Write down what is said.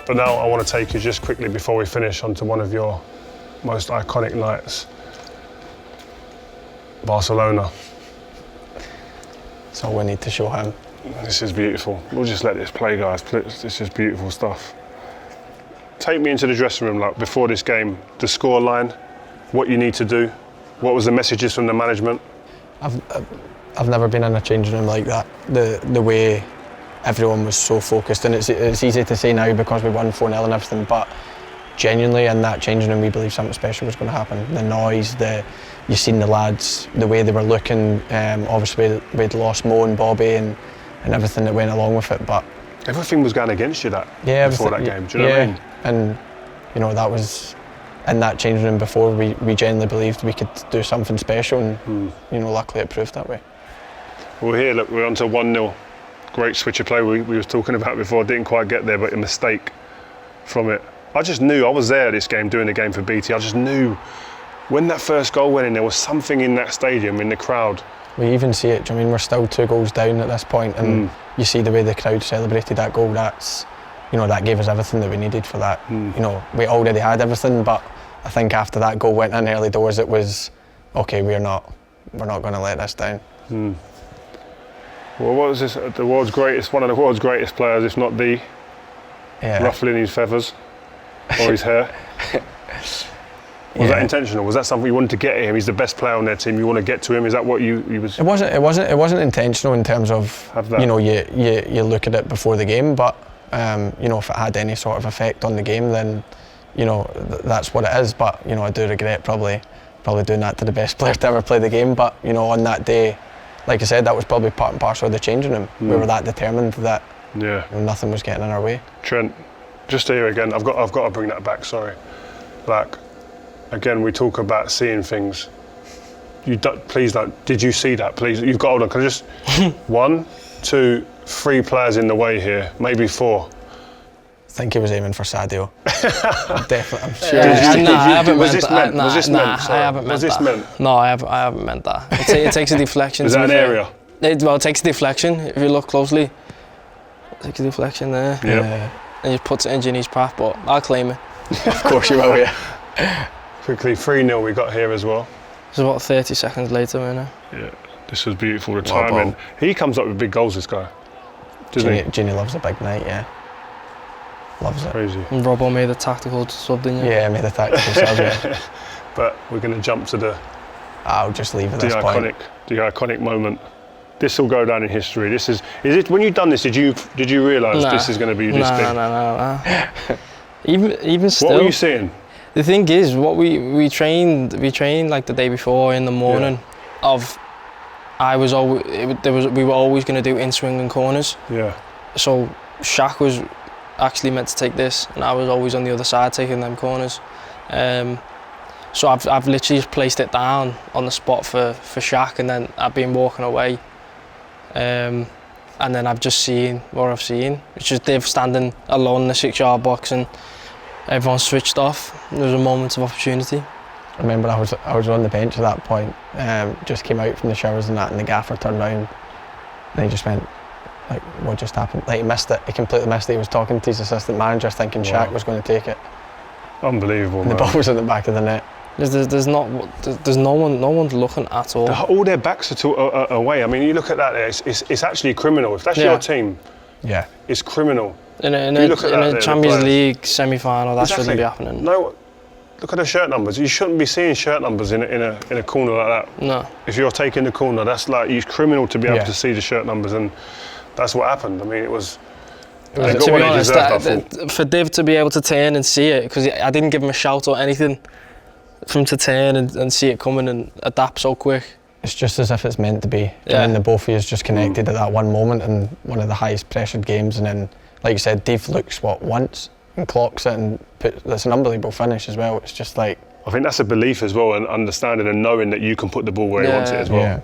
But now I want to take you just quickly before we finish onto one of your most iconic nights. Barcelona. That's all we need to show him. This is beautiful. We'll just let this play, guys. This is beautiful stuff. Take me into the dressing room, like before this game, the score line, what you need to do, what was the messages from the management? I've never been in a changing room like that. The way everyone was so focused, and it's easy to say now because we won 4-0 and everything, but genuinely in that changing room we believed something special was going to happen. The noise, you seen the lads, the way they were looking, obviously we'd lost Mo and Bobby and everything that went along with it, but everything was going against you before that game, do you know what I mean? And you know, that was in that changing room before we genuinely believed we could do something special, and you know, luckily it proved that way. Well, here, look, we're on to 1-0. Great switch of play we was talking about before, didn't quite get there, but a mistake from it. I just knew, I was there this game, doing the game for BT, I just knew when that first goal went in, there was something in that stadium, in the crowd. We even see it, I mean, we're still 2 goals down at this point, and you see the way the crowd celebrated that goal. That's, you know, that gave us everything that we needed for that. You know, we already had everything, but I think after that goal went in early doors, it was, okay, we're not going to let this down. Well, what was this? The world's greatest, one of the world's greatest players, if not the, ruffling his feathers or his hair. Was that intentional? Was that something you wanted to get at him? He's the best player on their team. You want to get to him? Is that what you was? It wasn't intentional in terms of, you know, you look at it before the game, but you know, if it had any sort of effect on the game, then you know, that's what it is. But you know, I do regret probably doing that to the best player to ever play the game. But you know, on that day, like I said, that was probably part and parcel of the changing room. We were that determined that you know, nothing was getting in our way. Trent, just here again, I've got to bring that back. Sorry, like. Again, we talk about seeing things. Please don't. Did you see that? Please, you've got. Hold on. Can I just 1, 2, 3 players in the way here, maybe 4. I think he was aiming for Sadio. Definitely, I'm sure. I haven't was meant this that. meant? Was this meant? Sorry. I haven't meant was this that. meant? No, I haven't meant that. It takes a deflection. Is that an area? It takes a deflection. If you look closely, it takes a deflection there. Yeah. And just puts it in Ginny's path, but I'll claim it. Of course you will, yeah. Quickly, 3-0 we got here as well. It's about 30 seconds later, you know. Yeah, this was beautiful, the timing. He comes up with big goals, this guy. Ginny loves a big night, yeah. Loves it. Crazy. And Robbo made a tactical sub, didn't you? Yeah, made a tactical sub, yeah. But we're going to jump to the... I'll just leave at this point. The iconic moment. This will go down in history. Is it when you've done this, did you realise this is going to be this big? No. Even still. What were you seeing? The thing is, what we trained like the day before in the morning. We were always going to do in-swing and corners. Yeah. So Shaq was actually meant to take this, and I was always on the other side taking them corners. So I've literally just placed it down on the spot for Shaq, and then I've been walking away. And then I've just seen what I've seen, which is Div standing alone in the 6-yard box, and everyone switched off. There was a moment of opportunity. I remember I was on the bench at that point, just came out from the showers and that, and the gaffer turned around and he just went, like, what just happened? Like, he missed it, he completely missed it. He was talking to his assistant manager thinking Shaq was going to take it. Unbelievable, and the ball was at the back of the net. There's no one looking at all. All their backs are away. I mean, you look at that there, it's actually criminal. If that's your team, it's criminal. In a Champions League semi-final, that shouldn't be happening. No, look at the shirt numbers. You shouldn't be seeing shirt numbers in a corner like that. No. If you're taking the corner, that's like, it's criminal to be able to see the shirt numbers, and that's what happened. I mean, it was to be honest, for Div to be able to turn and see it, because I didn't give him a shout or anything, for him to turn and see it coming and adapt so quick. It's just as if it's meant to be. And the both of you is just connected at that one moment in one of the highest pressured games, and then, like you said, Dave looks once and clocks it, and that's an unbelievable finish as well. It's just like, I think that's a belief as well, and understanding and knowing that you can put the ball where he wants it as well. Yeah.